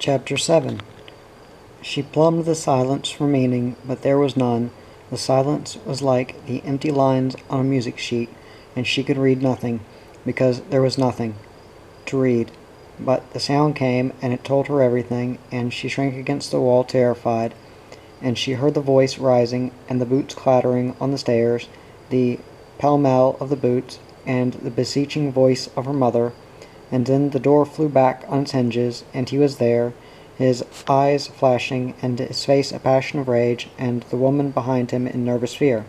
Chapter 7. She plumbed the silence for meaning, but there was none. The silence was like the empty lines on a music sheet, and she could read nothing, because there was nothing to read. But the sound came, and it told her everything, and she shrank against the wall terrified. And she heard the voice rising, and the boots clattering on the stairs, the pell-mell of the boots, and the beseeching voice of her mother. And then the door flew back on its hinges, and he was there, his eyes flashing, and his face a passion of rage, and the woman behind him in nervous fear.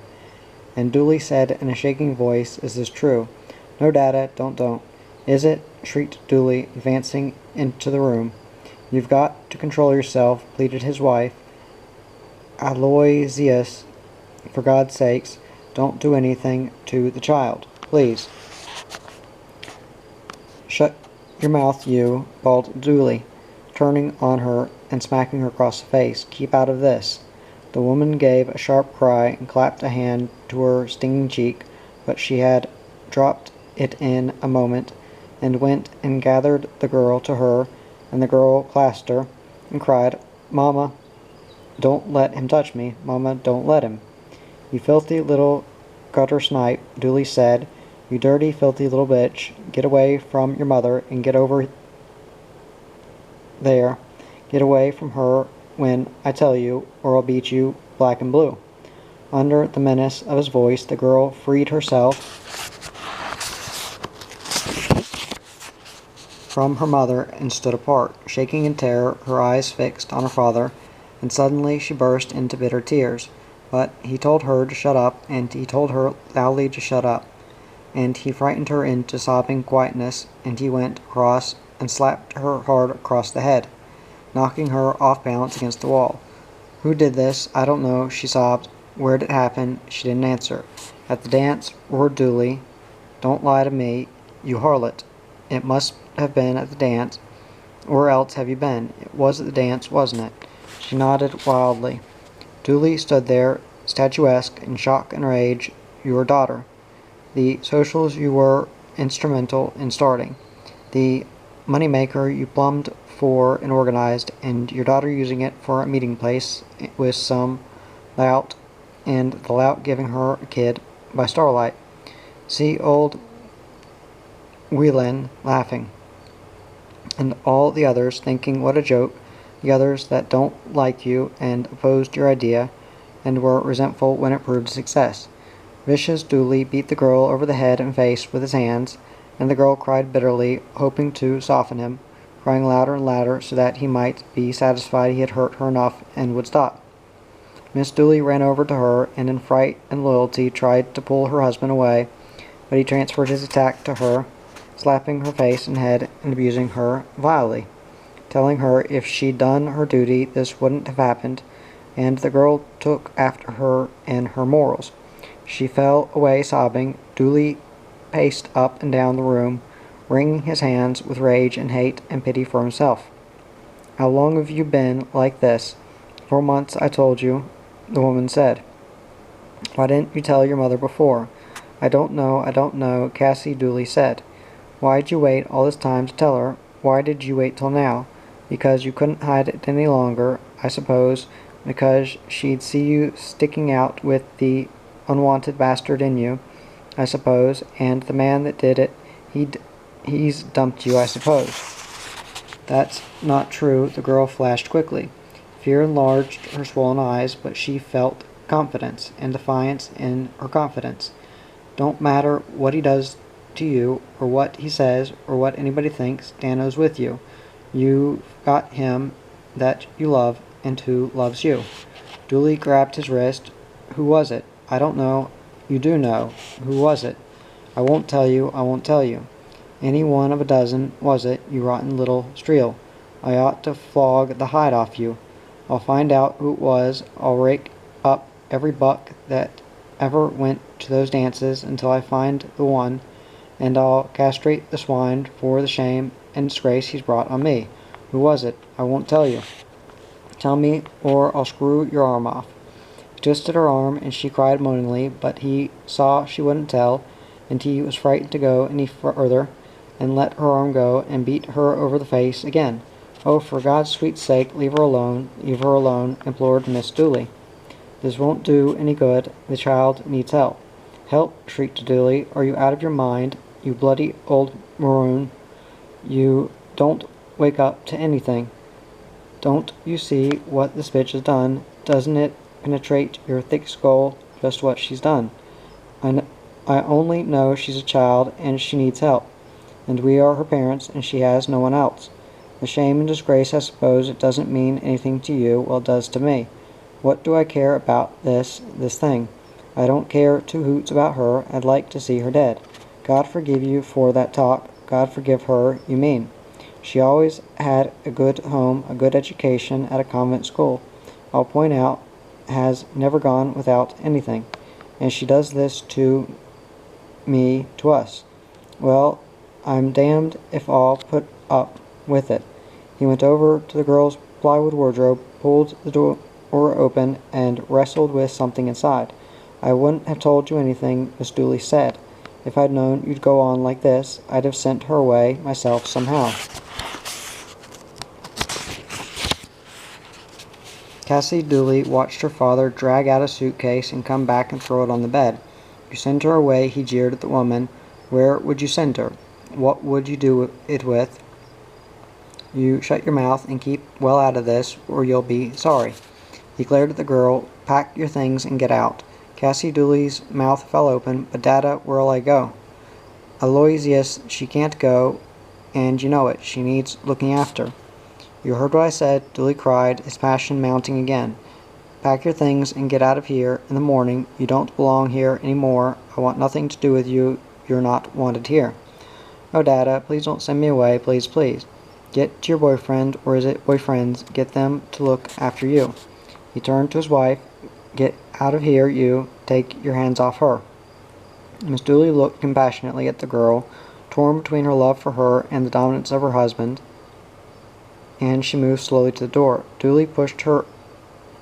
And Dooley said in a shaking voice, "Is this true?" "No, Dada, don't. "Is it?" shrieked Dooley, advancing into the room. "You've got to control yourself," pleaded his wife. "Aloysius, for God's sakes, don't do anything to the child, please." "Shut your mouth, you," bawled Dooley, turning on her and smacking her across the face. "Keep out of this." The woman gave a sharp cry and clapped a hand to her stinging cheek, but she had dropped it in a moment, and went and gathered the girl to her, and the girl clasped her and cried, "Mamma, don't let him touch me. Mamma, don't let him." "You filthy little gutter snipe," Dooley said. "You dirty, filthy little bitch. Get away from your mother, and get over there. Get away from her when I tell you, or I'll beat you black and blue." Under the menace of his voice, the girl freed herself from her mother and stood apart, shaking in terror, her eyes fixed on her father, and suddenly she burst into bitter tears. But he told her to shut up, and he told her loudly to shut up, and he frightened her into sobbing quietness, and he went across and slapped her hard across the head, knocking her off balance against the wall. "Who did this? I don't know," she sobbed. "Where did it happen?" She didn't answer. "At the dance," roared Dooley. "Don't lie to me, you harlot. It must have been at the dance. Where else have you been? It was at the dance, wasn't it?" She nodded wildly. Dooley stood there, statuesque, in shock and rage. "Your daughter. The socials you were instrumental in starting. The money-maker you plumbed for and organized, and your daughter using it for a meeting place with some lout, and the lout giving her a kid by starlight. See old Niland laughing, and all the others thinking what a joke, the others that don't like you and opposed your idea, and were resentful when it proved a success." Vicious Dooley beat the girl over the head and face with his hands, and the girl cried bitterly, hoping to soften him, crying louder and louder so that he might be satisfied he had hurt her enough and would stop. Miss Dooley ran over to her, and in fright and loyalty tried to pull her husband away, but he transferred his attack to her, slapping her face and head and abusing her vilely, telling her if she'd done her duty this wouldn't have happened, and the girl took after her in her morals. She fell away sobbing. Dooley paced up and down the room, wringing his hands with rage and hate and pity for himself. "How long have you been like this?" "4 months, I told you," the woman said. "Why didn't you tell your mother before?" I don't know, Cassie Dooley said. "Why'd you wait all this time to tell her? Why did you wait till now?" "Because you couldn't hide it any longer, I suppose. Because she'd see you sticking out with the unwanted bastard in you, I suppose, and the man that did it, he's dumped you, I suppose." "That's not true," the girl flashed quickly. Fear enlarged her swollen eyes, but she felt confidence and defiance in her confidence. "Don't matter what he does to you, or what he says, or what anybody thinks, Dano's with you. You've got him that you love, and who loves you." Dooley grabbed his wrist. "Who was it?" "I don't know." "You do know. Who was it?" I won't tell you. "Any one of a dozen, was it, you rotten little streel? I ought to flog the hide off you. I'll find out who it was. I'll rake up every buck that ever went to those dances until I find the one, and I'll castrate the swine for the shame and disgrace he's brought on me. Who was it?" "I won't tell you." "Tell me, or I'll screw your arm off." He twisted her arm, and she cried moaningly, but he saw she wouldn't tell, and he was frightened to go any further, and let her arm go, and beat her over the face again. Oh, for God's sweet sake, leave her alone, implored Miss Dooley. This won't do any good. The child needs help. Help, shrieked Dooley. Are you out of your mind, you bloody old maroon? You don't wake up to anything. Don't you see what this bitch has done? Doesn't it penetrate your thick skull just what she's done? I only know she's a child and she needs help, and we are her parents and she has no one else. The shame and disgrace, I suppose it doesn't mean anything to you. Well, it does to me. What do I care about this thing? I don't care two hoots about her. I'd like to see her dead. God forgive you for that talk. God forgive her, you mean. She always had a good home, a good education at a convent school. I'll point out, has never gone without anything. And she does this to me, to us. Well, I'm damned if I'll put up with it. He went over to the girl's plywood wardrobe, pulled the door open, and wrestled with something inside. I wouldn't have told you anything, Miss Dooley said. If I'd known you'd go on like this, I'd have sent her away myself somehow. Cassie Dooley watched her father drag out a suitcase and come back and throw it on the bed. You send her away, he jeered at the woman. Where would you send her? What would you do it with? You shut your mouth and keep well out of this, or you'll be sorry. He glared at the girl. Pack your things and get out. Cassie Dooley's mouth fell open. But Dada, where'll I go? Aloysius, she can't go, and you know it. She needs looking after. You heard what I said, Dooley cried, his passion mounting again. Pack your things and get out of here in the morning. You don't belong here any more. I want nothing to do with you. You're not wanted here. Oh, Dada, please don't send me away. Please, please. Get to your boyfriend, or is it boyfriends? Get them to look after you. He turned to his wife. Get out of here, you. Take your hands off her. Miss Dooley looked compassionately at the girl, torn between her love for her and the dominance of her husband, and she moved slowly to the door. Dooley pushed her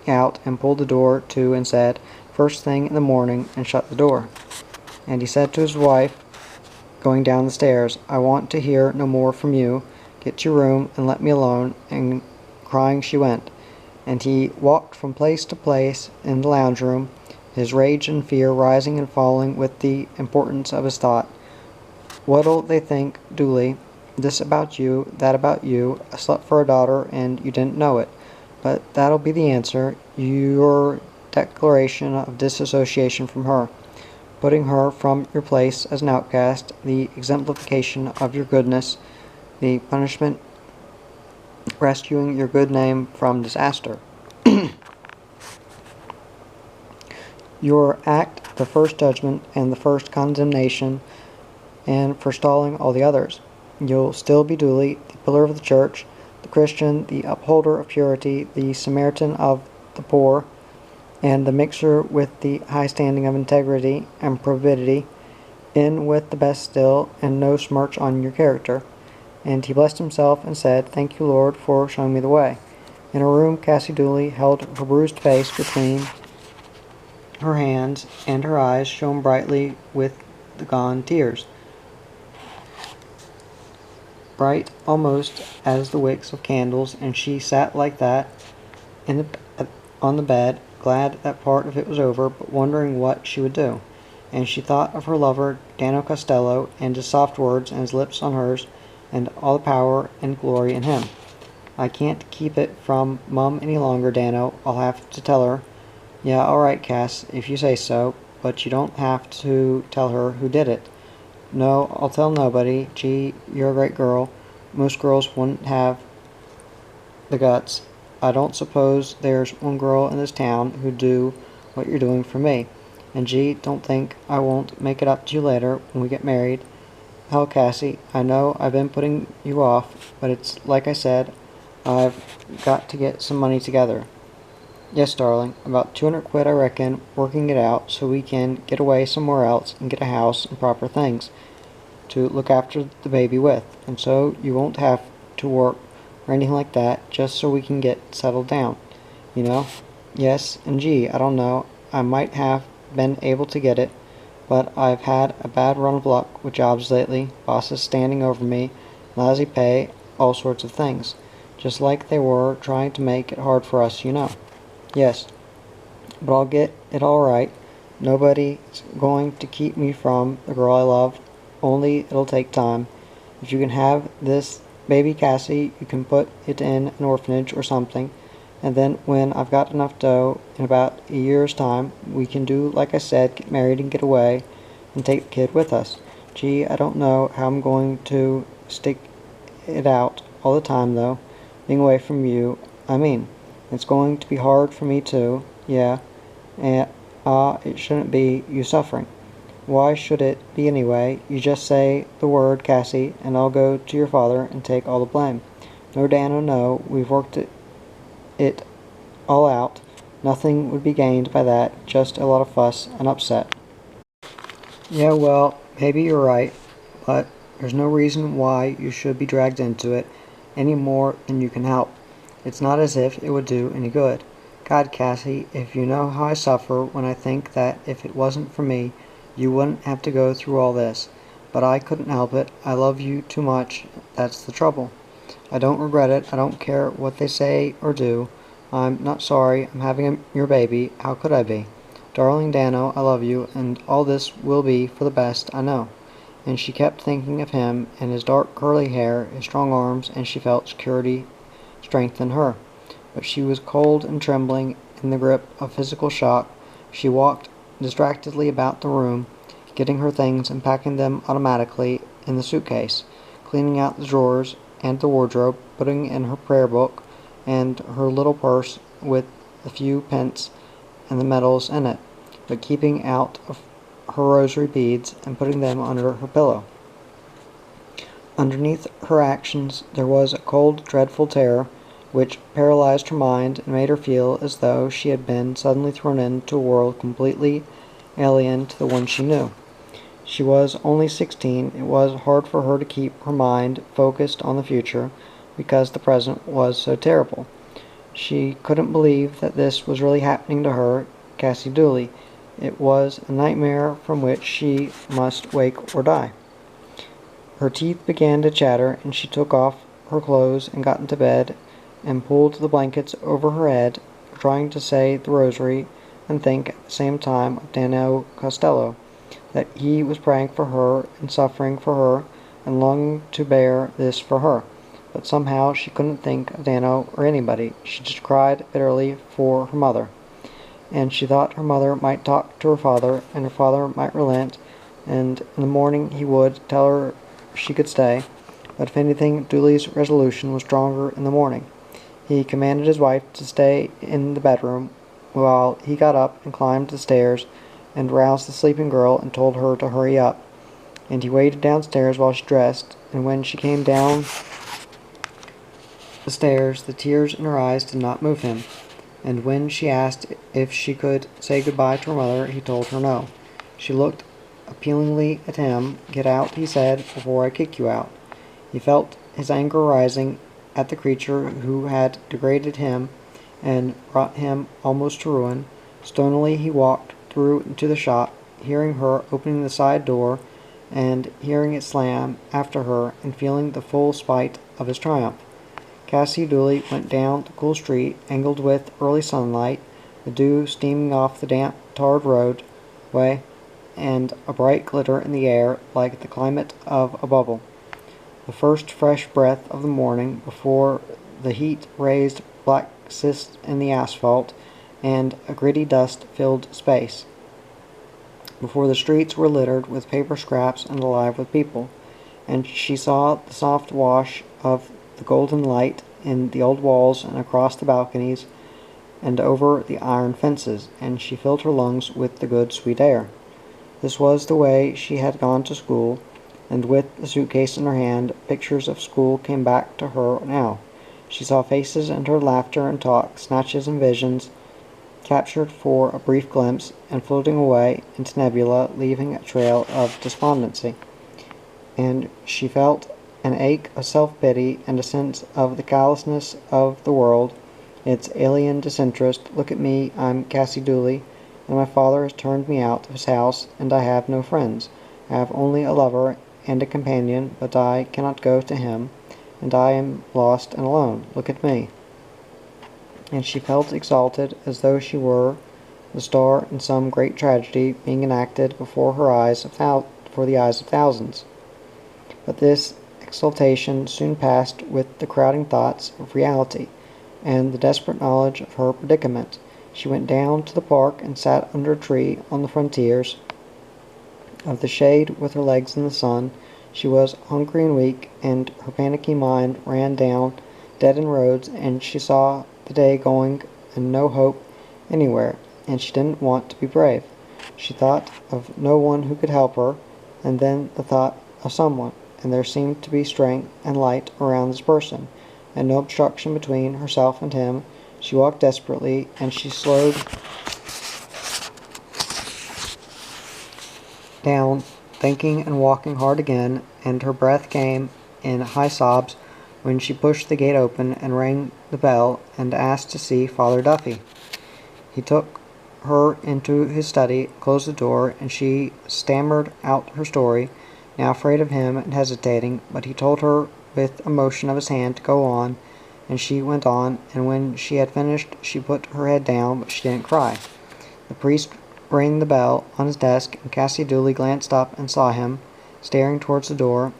out and pulled the door to and said, "First thing in the morning," and shut the door. And he said to his wife, going down the stairs, "I want to hear no more from you. Get to your room and let me alone," and crying she went. And he walked from place to place in the lounge room, his rage and fear rising and falling with the importance of his thought. What'll they think, Dooley? This about you, that about you, I slept for a daughter and you didn't know it. But that'll be the answer, your declaration of disassociation from her, putting her from your place as an outcast, the exemplification of your goodness, the punishment rescuing your good name from disaster. Your act, the first judgment and the first condemnation, and forestalling all the others. You'll still be Dooley, the pillar of the church, the Christian, the upholder of purity, the Samaritan of the poor, and the mixer with the high standing of integrity and probity, in with the best still, and no smirch on your character. And he blessed himself and said, "Thank you, Lord, for showing me the way." In her room, Cassie Dooley held her bruised face between her hands, and her eyes shone brightly with the gone tears, bright almost as the wicks of candles, and she sat like that on the bed, glad that part of it was over, but wondering what she would do. And she thought of her lover, Dano Costello, and his soft words and his lips on hers, and all the power and glory in him. "I can't keep it from Mum any longer, Dano. I'll have to tell her." "Yeah, all right, Cass, if you say so, but you don't have to tell her who did it." "No, I'll tell nobody. Gee, you're a great girl. Most girls wouldn't have the guts. I don't suppose there's one girl in this town who'd do what you're doing for me. And gee, don't think I won't make it up to you later when we get married. Hell, Cassie, I know I've been putting you off, but it's like I said, I've got to get some money together." "Yes, darling, about 200 quid, I reckon, working it out so we can get away somewhere else and get a house and proper things to look after the baby with, and so you won't have to work or anything like that, just so we can get settled down, you know." "Yes, and gee, I don't know, I might have been able to get it, but I've had a bad run of luck with jobs lately, bosses standing over me, lousy pay, all sorts of things. just like they were trying to make it hard for us, you know. Yes, but I'll get it all right. Nobody's going to keep me from the girl I love, only it'll take time. If you can have this baby Cassie, you can put it in an orphanage or something, and then when I've got enough dough, in about a year's time, we can do like I said, get married and get away, and take the kid with us. Gee, I don't know how I'm going to stick it out all the time, though, being away from you, I mean. It's going to be hard for me, too, yeah, and, it shouldn't be you suffering. Why should it be anyway? You just say the word, Cassie, and I'll go to your father and take all the blame. No, Dano, no, we've worked it all out. Nothing would be gained by that, just a lot of fuss and upset. Yeah, well, maybe you're right, but there's no reason why you should be dragged into it any more than you can help. It's not as if it would do any good. God, Cassie, if you know how I suffer when I think that if it wasn't for me, you wouldn't have to go through all this. But I couldn't help it. I love you too much. That's the trouble. I don't regret it. I don't care what they say or do. I'm not sorry. I'm having your baby. How could I be? Darling Dano, I love you, and all this will be for the best, I know. And she kept thinking of him and his dark curly hair, his strong arms, and she felt security strengthen her. But she was cold and trembling in the grip of physical shock. She walked distractedly about the room, getting her things and packing them automatically in the suitcase, cleaning out the drawers and the wardrobe, putting in her prayer book and her little purse with a few pence and the medals in it, but keeping out of her rosary beads and putting them under her pillow. Underneath her actions there was a cold, dreadful terror which paralyzed her mind and made her feel as though she had been suddenly thrown into a world completely alien to the one she knew. She was only 16. It was hard for her to keep her mind focused on the future because the present was so terrible. She couldn't believe that this was really happening to her, Cassie Dooley. It was a nightmare from which she must wake or die. Her teeth began to chatter, and she took off her clothes and got into bed and pulled the blankets over her head, trying to say the rosary and think at the same time of Dano Costello, that he was praying for her and suffering for her and longing to bear this for her. But somehow she couldn't think of Dano or anybody. She just cried bitterly for her mother. And she thought her mother might talk to her father, and her father might relent, and in the morning he would tell her she could stay. But if anything, Dooley's resolution was stronger in the morning. He commanded his wife to stay in the bedroom, while he got up and climbed the stairs and roused the sleeping girl and told her to hurry up. And he waited downstairs while she dressed, and when she came down the stairs, the tears in her eyes did not move him. And when she asked if she could say goodbye to her mother, he told her no. She looked appealingly at him. "Get out," he said, "before I kick you out." He felt his anger rising at the creature who had degraded him and brought him almost to ruin. Stonily he walked through into the shop, hearing her opening the side door and hearing it slam after her and feeling the full spite of his triumph. Cassie Dooley went down the cool street, angled with early sunlight, the dew steaming off the damp, tarred roadway, and a bright glitter in the air like the climate of a bubble. The first fresh breath of the morning before the heat raised black cysts in the asphalt and a gritty dust-filled space, before the streets were littered with paper scraps and alive with people, and she saw the soft wash of the golden light in the old walls and across the balconies and over the iron fences, and she filled her lungs with the good sweet air. This was the way she had gone to school, and with the suitcase in her hand, pictures of school came back to her now. She saw faces and heard laughter and talk, snatches and visions, captured for a brief glimpse and floating away into nebula, leaving a trail of despondency. And she felt an ache of self-pity and a sense of the callousness of the world, its alien disinterest. Look at me, I'm Cassie Dooley, and my father has turned me out of his house, and I have no friends. I have only a lover and a companion, but I cannot go to him, and I am lost and alone. Look at me." And she felt exalted, as though she were the star in some great tragedy being enacted before the eyes of thousands. But this exultation soon passed with the crowding thoughts of reality, and the desperate knowledge of her predicament. She went down to the park and sat under a tree on the frontiers of the shade with her legs in the sun. She was hungry and weak, and her panicky mind ran down dead-end roads, and she saw the day going and no hope anywhere, and she didn't want to be brave. She thought of no one who could help her, and then the thought of someone, and there seemed to be strength and light around this person, and no obstruction between herself and him. She walked desperately, and she slowed down, thinking and walking hard again, and her breath came in high sobs when she pushed the gate open and rang the bell and asked to see Father Duffy. He took her into his study, closed the door, and she stammered out her story, now afraid of him and hesitating, but he told her with a motion of his hand to go on, and she went on, and when she had finished she put her head down, but she didn't cry. The priest rang the bell on his desk, and Cassie Dooley glanced up and saw him, staring towards the door,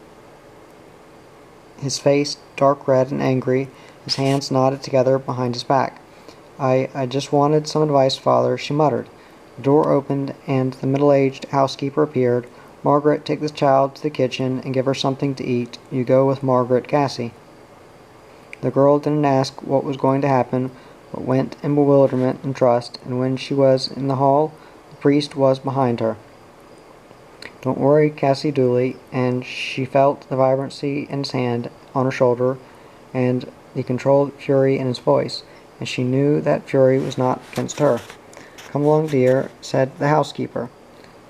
his face dark red and angry, his hands knotted together behind his back. I just wanted some advice, Father," she muttered. The door opened, and the middle-aged housekeeper appeared. "Margaret, take this child to the kitchen and give her something to eat. You go with Margaret, Cassie." The girl didn't ask what was going to happen, but went in bewilderment and trust, and when she was in the hall, the priest was behind her. "Don't worry, Cassie Dooley," and she felt the vibrancy in his hand on her shoulder, and the controlled fury in his voice, and she knew that fury was not against her. "Come along, dear," said the housekeeper.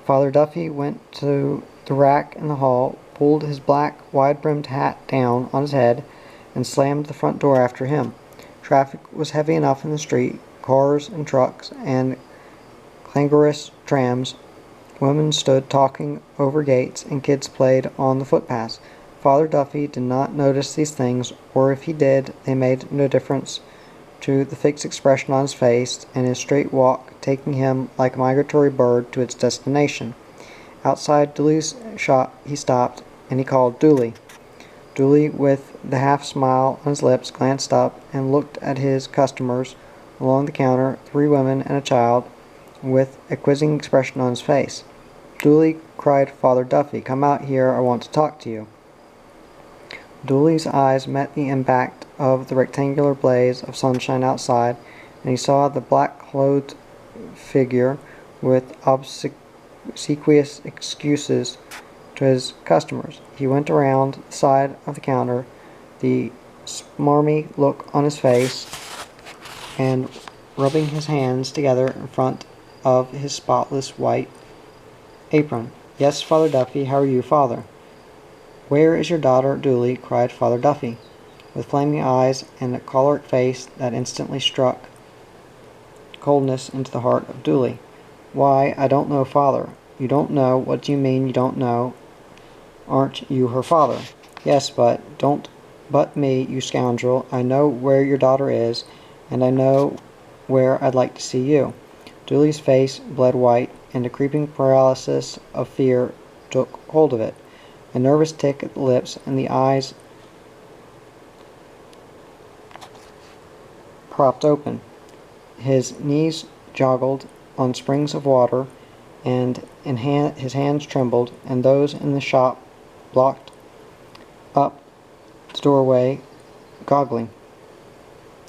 Father Duffy went to the rack in the hall, pulled his black, wide-brimmed hat down on his head, and slammed the front door after him. Traffic was heavy enough in the street, cars and trucks and clangorous trams. Women stood talking over gates, and kids played on the footpaths. Father Duffy did not notice these things, or if he did, they made no difference to the fixed expression on his face and his straight walk taking him like a migratory bird to its destination. Outside Dooley's shop he stopped, and he called, "Dooley." Dooley, with the half-smile on his lips, glanced up and looked at his customers along the counter, 3 women and a child, with a quizzing expression on his face. "Dooley," cried Father Duffy, "come out here, I want to talk to you." Dooley's eyes met the impact of the rectangular blaze of sunshine outside, and he saw the black-clothed figure with obsequious excuses to his customers. He went around the side of the counter, the smarmy look on his face, and rubbing his hands together in front of his spotless white apron. "Yes, Father Duffy, how are you, Father?" "Where is your daughter, Dooley?" cried Father Duffy, with flaming eyes and a choleric face that instantly struck coldness into the heart of Dooley. "Why, I don't know, Father." "You don't know? What do you mean you don't know? Aren't you her father?" "Yes, but—" "Don't but me, you scoundrel. I know where your daughter is, and I know where I'd like to see you." Dooley's face bled white, and a creeping paralysis of fear took hold of it. A nervous tick at the lips, and the eyes propped open. His knees joggled on springs of water, and his hands trembled, and those in the shop blocked up the doorway, goggling.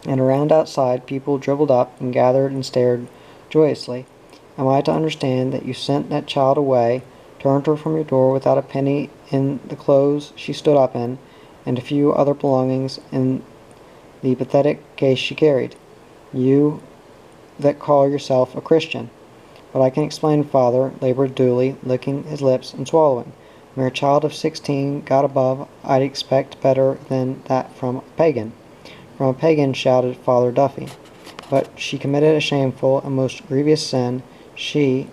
And around outside, people dribbled up and gathered and stared joyously. "Am I to understand that you sent that child away, turned her from your door without a penny in the clothes she stood up in, and a few other belongings in the pathetic case she carried? You that call yourself a Christian." "But I can explain, Father," labored Dooley, licking his lips and swallowing. "A mere child of 16, God above, I'd expect better than that from a pagan." "From a pagan," shouted Father Duffy. "But she committed a shameful and most grievous sin. She,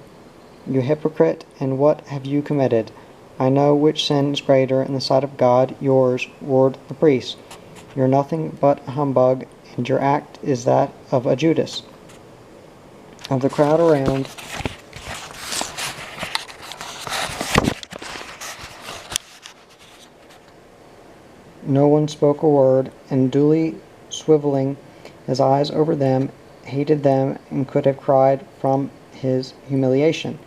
you hypocrite, and what have you committed?" "I know which sin is greater in the sight of God, yours," roared the priest. You're nothing but a humbug, and your act is that of a Judas." Of the crowd around, no one spoke a word, and Dooley, swiveling his eyes over them, hated them and could have cried from his humiliation.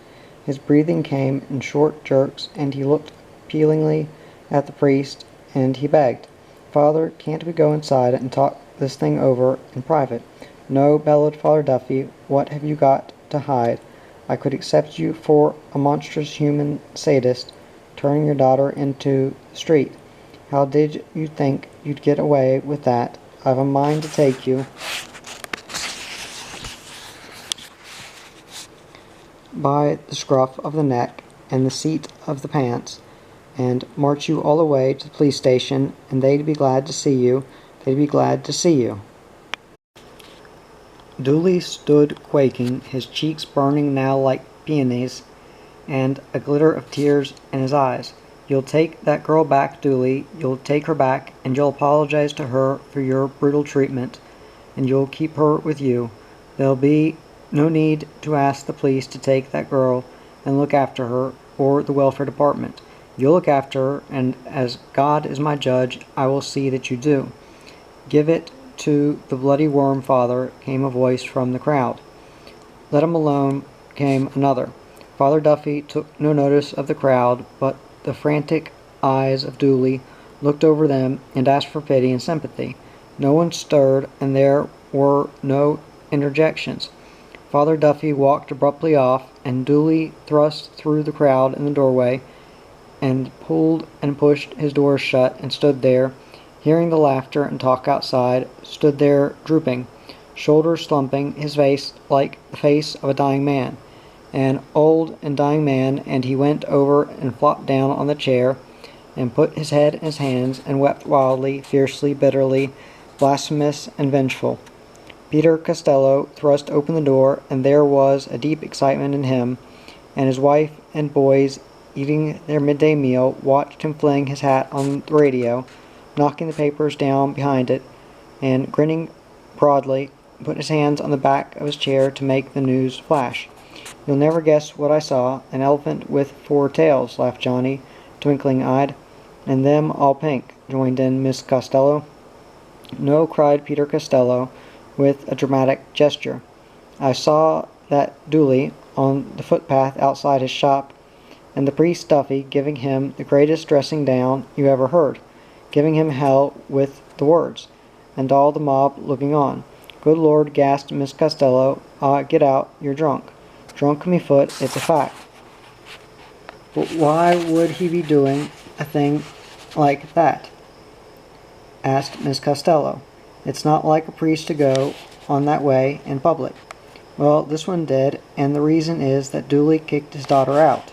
His breathing came in short jerks, and he looked appealingly at the priest, and he begged, "Father, can't we go inside and talk this thing over in private?" "No," bellowed Father Duffy, "what have you got to hide? I could accept you for a monstrous human sadist, turning your daughter into the street. How did you think you'd get away with that? I've a mind to take you by the scruff of the neck and the seat of the pants, and march you all away to the police station, and they'd be glad to see you. They'd be glad to see you." Dooley stood quaking, his cheeks burning now like peonies, and a glitter of tears in his eyes. "You'll take that girl back, Dooley. You'll take her back, and you'll apologize to her for your brutal treatment, and you'll keep her with you. There'll be no need to ask the police to take that girl and look after her, or the welfare department. You'll look after her, and as God is my judge, I will see that you do." "Give it to the bloody worm, Father," came a voice from the crowd. "Let him alone," came another. Father Duffy took no notice of the crowd, but the frantic eyes of Dooley looked over them and asked for pity and sympathy. No one stirred, and there were no interjections. Father Duffy walked abruptly off, and Dooley thrust through the crowd in the doorway, and pulled and pushed his doors shut, and stood there, hearing the laughter and talk outside, stood there drooping, shoulders slumping, his face like the face of a dying man. An old and dying man, and he went over and flopped down on the chair, and put his head in his hands, and wept wildly, fiercely, bitterly, blasphemous and vengeful. Peter Costello thrust open the door, and there was a deep excitement in him, and his wife and boys, eating their midday meal, watched him fling his hat on the radio, knocking the papers down behind it, and grinning broadly, put his hands on the back of his chair to make the news flash. "You'll never guess what I saw. An elephant with 4 tails," laughed Johnny, twinkling-eyed. "And them all pink," joined in Miss Costello. "No," cried Peter Costello, with a dramatic gesture. "I saw that Dooley on the footpath outside his shop, and the priest Duffy giving him the greatest dressing down you ever heard, giving him hell with the words, and all the mob looking on." "Good Lord," gasped Miss Costello. Get out, you're drunk." "Drunk me foot, it's a fact." "But why would he be doing a thing like that?" asked Miss Costello. "It's not like a priest to go on that way in public." "Well, this one did, and the reason is that Dooley kicked his daughter out."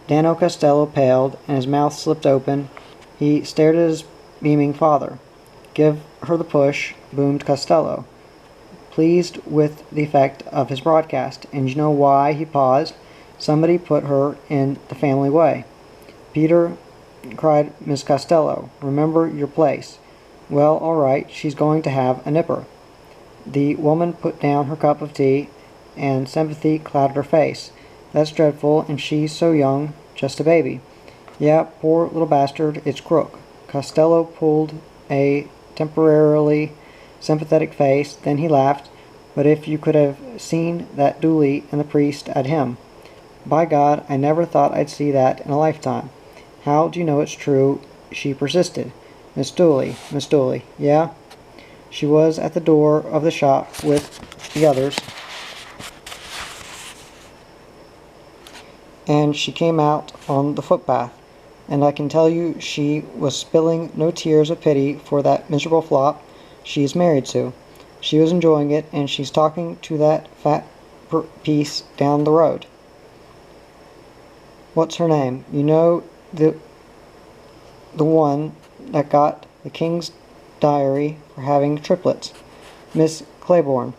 Dano Costello paled, and his mouth slipped open. He stared at his beaming father. "Give her the push," boomed Costello, pleased with the effect of his broadcast. "And you know why?" He paused. "Somebody put her in the family way." "Peter," cried Miss Costello, "remember your place." "Well, all right, she's going to have a nipper." The woman put down her cup of tea, and sympathy clouded her face. "That's dreadful, and she's so young, just a baby." "Yeah, poor little bastard, it's crook." Costello pulled a temporarily sympathetic face, then he laughed. "But if you could have seen that Dooley and the priest at him. By God, I never thought I'd see that in a lifetime." "How do you know it's true?" she persisted. Miss Dooley. Yeah?" "She was at the door of the shop with the others, and she came out on the footpath, and I can tell you she was spilling no tears of pity for that miserable flop she is married to. She was enjoying it, and she's talking to that fat piece down the road. What's her name? You know, the one that got the King's Diary for having triplets. Miss Claiborne.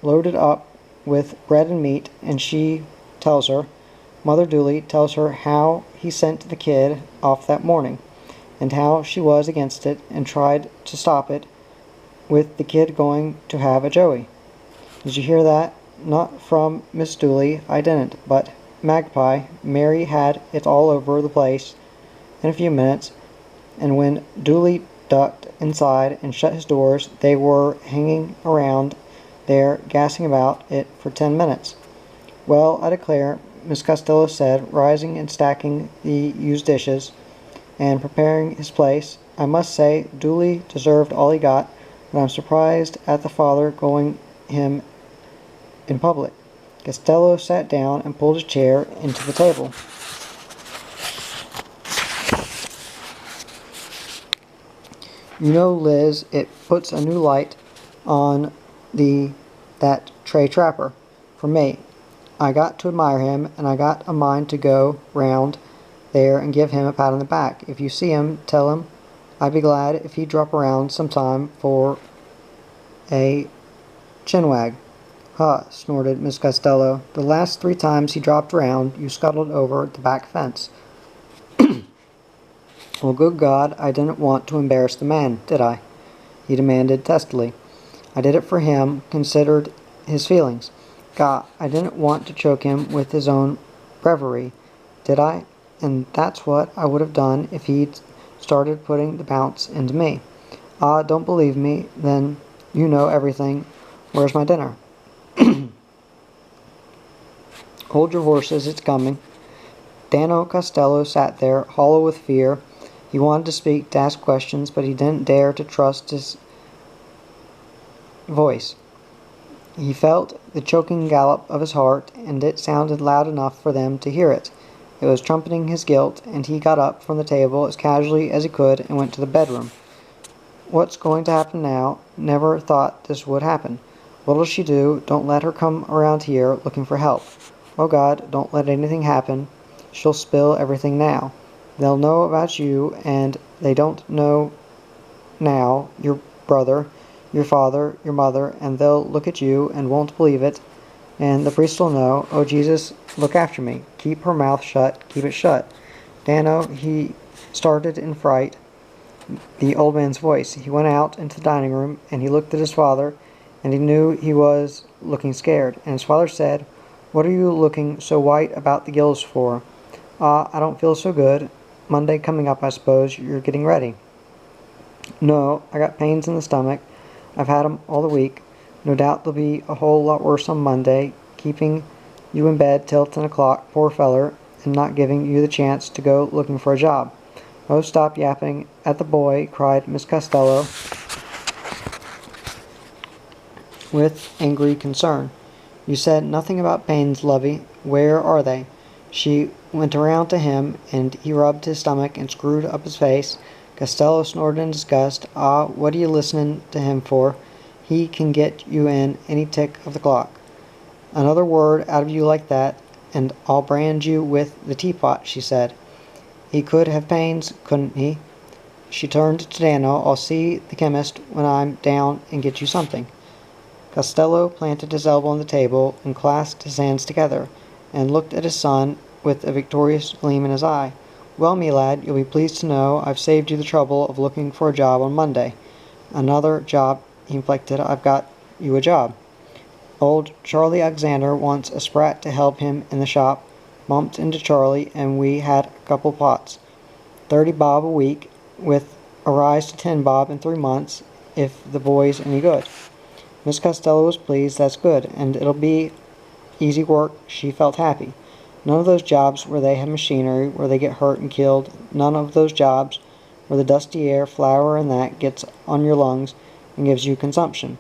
Loaded up with bread and meat, and she tells her, Mother Dooley tells her how he sent the kid off that morning. and how she was against it and tried to stop it with the kid going to have a Joey. Did you hear that? Not from Miss Dooley, I didn't, but Magpie, Mary had it all over the place in a few minutes, and when Dooley ducked inside and shut his doors, they were hanging around there gassing about it for 10 minutes. Well, I declare, Miss Costello said, rising and stacking the used dishes and preparing his place. I must say, Dooley deserved all he got, but I'm surprised at the father going him in public. Costello sat down and pulled his chair into the table. You know, Liz, it puts a new light on that Trey Trapper. For me, I got to admire him, and I got a mind to go round there and give him a pat on the back. If you see him, tell him I'd be glad if he'd drop around sometime for a chinwag. Huh, snorted Miss Costello. The last 3 times he dropped around, you scuttled over the back fence. Well, good God, I didn't want to embarrass the man, did I? He demanded testily. I did it for him, considered his feelings. God, I didn't want to choke him with his own breviary, did I? And that's what I would have done if he'd started putting the bounce into me. Ah, don't believe me, then you know everything. Where's my dinner? Hold your horses, it's coming. Dano Costello sat there, hollow with fear. He wanted to speak, to ask questions, but he didn't dare to trust his voice. He felt the choking gallop of his heart, and it sounded loud enough for them to hear it. It was trumpeting his guilt, and he got up from the table as casually as he could and went to the bedroom. What's going to happen now? Never thought this would happen. What'll she do? Don't let her come around here looking for help. Oh God, don't let anything happen. She'll spill everything now. They'll know about you, and they don't know now, your brother, your father, your mother, and they'll look at you and won't believe it, and the priest will know. Oh Jesus, look after me. Keep her mouth shut, keep it shut. Dano, he started in fright, the old man's voice. He went out into the dining room, and he looked at his father, and he knew he was looking scared. And his father said, What are you looking so white about the gills for? I don't feel so good. Monday coming up, I suppose. You're getting ready. No, I got pains in the stomach. I've had 'em all the week. No doubt they'll be a whole lot worse on Monday, keeping you in bed till 10 o'clock, poor feller, and not giving you the chance to go looking for a job. Oh, stop yapping at the boy, cried Miss Costello with angry concern. You said nothing about pains, lovey. Where are they? She went around to him, and he rubbed his stomach and screwed up his face. Costello snorted in disgust. Ah, what are you listening to him for? He can get you in any tick of the clock. Another word out of you like that, and I'll brand you with the teapot, she said. He could have pains, couldn't he? She turned to Dano. I'll see the chemist when I'm down and get you something. Costello planted his elbow on the table and clasped his hands together, and looked at his son with a victorious gleam in his eye. Well, me lad, you'll be pleased to know I've saved you the trouble of looking for a job on Monday. Another job, he inflected. I've got you a job. Old Charlie Alexander wants a sprat to help him in the shop. Bumped into Charlie, and we had a couple pots. 30 bob a week, with a rise to 10 bob in 3 months, if the boy's any good. Miss Costello was pleased. That's good, and it'll be easy work. She felt happy. None of those jobs where they have machinery, where they get hurt and killed. None of those jobs where the dusty air, flour and that, gets on your lungs and gives you consumption.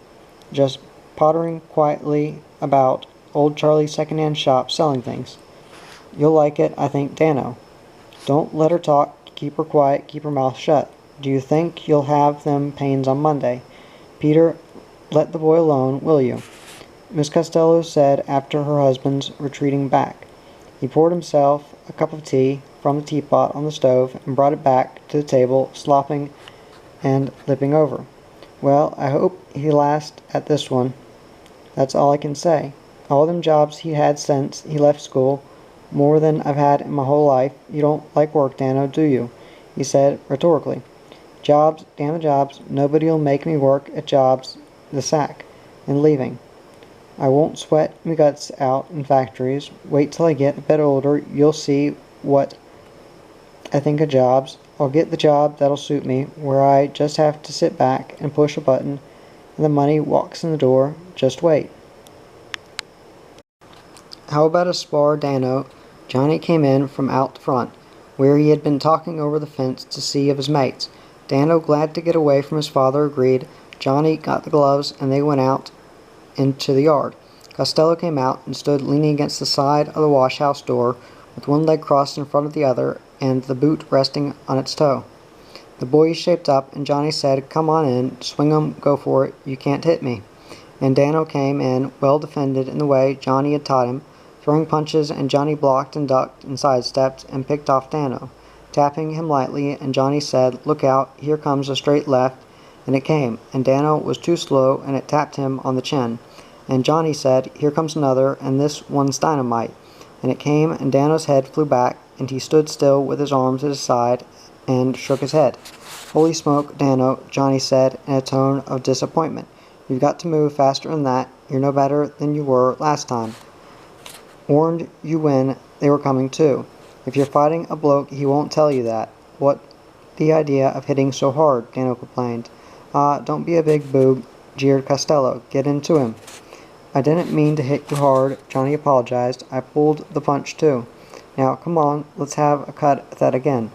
Just pottering quietly about old Charlie's second-hand shop selling things. You'll like it, I think, Dano. Don't let her talk. Keep her quiet. Keep her mouth shut. Do you think you'll have them pains on Monday? Peter, let the boy alone, will you? Miss Costello said after her husband's retreating back. He poured himself a cup of tea from the teapot on the stove and brought it back to the table, slopping and lipping over. Well, I hope he lasts at this one. That's all I can say. All them jobs he had since he left school, more than I've had in my whole life. You don't like work, Dano, do you? he said rhetorically. Jobs, damn the jobs, nobody'll make me work at jobs, the sack, and leaving. I won't sweat me guts out in factories. Wait till I get a bit older, you'll see what I think of jobs. I'll get the job that'll suit me, where I just have to sit back and push a button, and the money walks in the door. Just wait. How about a spar, Dano? Johnny came in from out front, where he had been talking over the fence to see of his mates. Dano, glad to get away from his father, agreed. Johnny got the gloves, and they went out into the yard. Costello came out and stood leaning against the side of the wash-house door, with one leg crossed in front of the other, and the boot resting on its toe. The boys shaped up, and Johnny said, "Come on in, swing 'em, go for it, you can't hit me." And Dano came in, well defended in the way Johnny had taught him, throwing punches, and Johnny blocked and ducked and sidestepped and picked off Dano, tapping him lightly, and Johnny said, "Look out, here comes a straight left," and it came, and Dano was too slow, and it tapped him on the chin. And Johnny said, "Here comes another, and this one's dynamite," and it came, and Dano's head flew back, and he stood still with his arms at his side and shook his head. "Holy smoke, Dano," Johnny said in a tone of disappointment. "You've got to move faster than that. You're no better than you were last time. Warned you when they were coming too. If you're fighting a bloke, he won't tell you that. What the idea of hitting so hard?" Dano complained. "Ah, don't be a big boob," jeered Costello. "Get into him." "I didn't mean to hit you hard," Johnny apologized. "I pulled the punch too. Now, come on, let's have a cut at that again.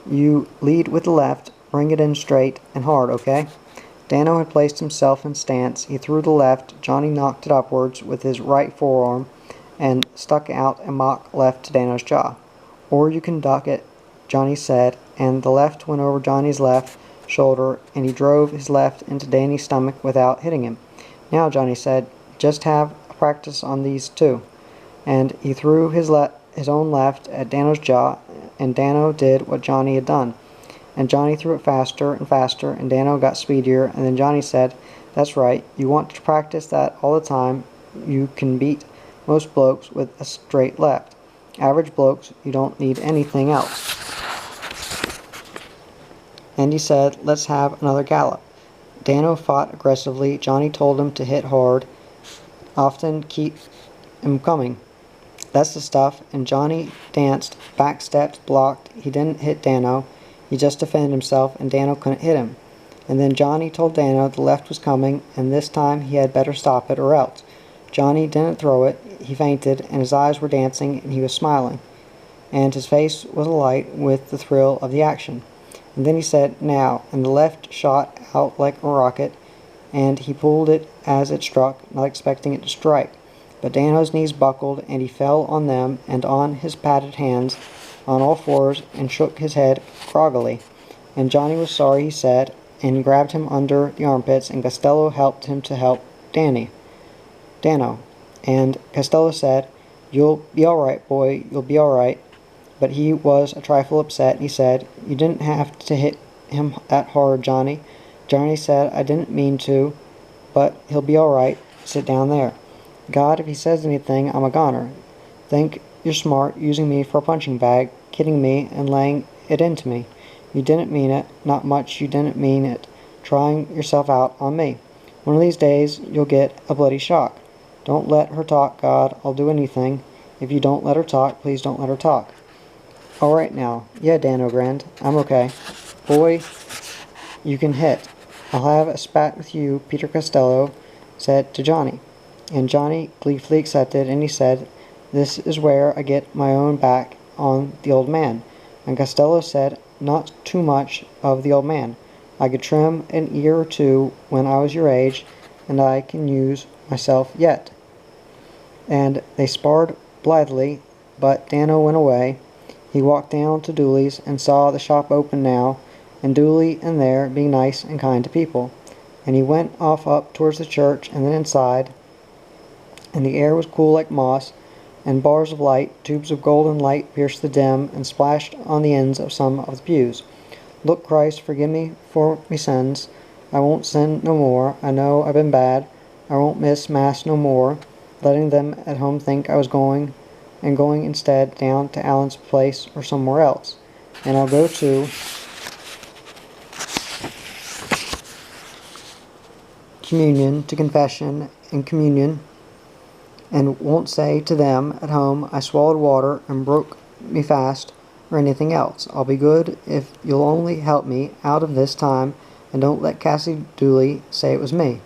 You lead with the left, bring it in straight and hard, okay?" Dano had placed himself in stance. He threw the left. Johnny knocked it upwards with his right forearm and stuck out a mock left to Dano's jaw. "Or you can duck it," Johnny said, and the left went over Johnny's left shoulder, and he drove his left into Danny's stomach without hitting him. "Now," Johnny said, "just have a practice on these two." And he threw his own left at Dano's jaw, and Dano did what Johnny had done. And Johnny threw it faster and faster, and Dano got speedier, and then Johnny said, "That's right, you want to practice that all the time. You can beat most blokes with a straight left. Average blokes, you don't need anything else." And he said, "Let's have another gallop." Dano fought aggressively. Johnny told him to hit hard, often keep him coming. That's the stuff. And Johnny danced, backstepped, blocked. He didn't hit Dano. He just defended himself, and Dano couldn't hit him. And then Johnny told Dano the left was coming, and this time he had better stop it or else. Johnny didn't throw it. He fainted, and his eyes were dancing, and he was smiling, and his face was alight with the thrill of the action. And then he said, "Now," and the left shot out like a rocket, and he pulled it as it struck, not expecting it to strike. But Dano's knees buckled, and he fell on them and on his padded hands on all fours and shook his head groggily. And Johnny was sorry, he said, and he grabbed him under the armpits, and Costello helped him to help Dano. And Costello said, "You'll be all right, boy, you'll be all right." But he was a trifle upset, and he said, "You didn't have to hit him that hard, Johnny." Johnny said, "I didn't mean to, but he'll be all right. Sit down there. God, if he says anything, I'm a goner. Think you're smart, using me for a punching bag, kidding me and laying it into me. You didn't mean it, not much you didn't mean it, trying yourself out on me. One of these days you'll get a bloody shock. Don't let her talk, God, I'll do anything. If you don't let her talk, please don't let her talk." "All right now. Yeah," Dano grinned. "I'm okay. Boy, you can hit. I'll have a spat with you," Peter Costello said to Johnny. And Johnny gleefully accepted, and he said, "This is where I get my own back on the old man." And Costello said, "Not too much of the old man. I could trim an ear or two when I was your age, and I can use myself yet." And they sparred blithely, but Dano went away. He walked down to Dooley's and saw the shop open now, and Dooley in there being nice and kind to people. And he went off up towards the church and then inside, and the air was cool like moss, and bars of light, tubes of golden light pierced the dim and splashed on the ends of some of the pews. "Look, Christ, forgive me for me sins. I won't sin no more. I know I've been bad. I won't miss Mass no more, letting them at home think I was going instead down to Allen's place or somewhere else. And I'll go too, communion to confession and communion, and won't say to them at home, I swallowed water and broke me fast, or anything else. I'll be good if you'll only help me out of this time, and don't let Cassie Dooley say it was me.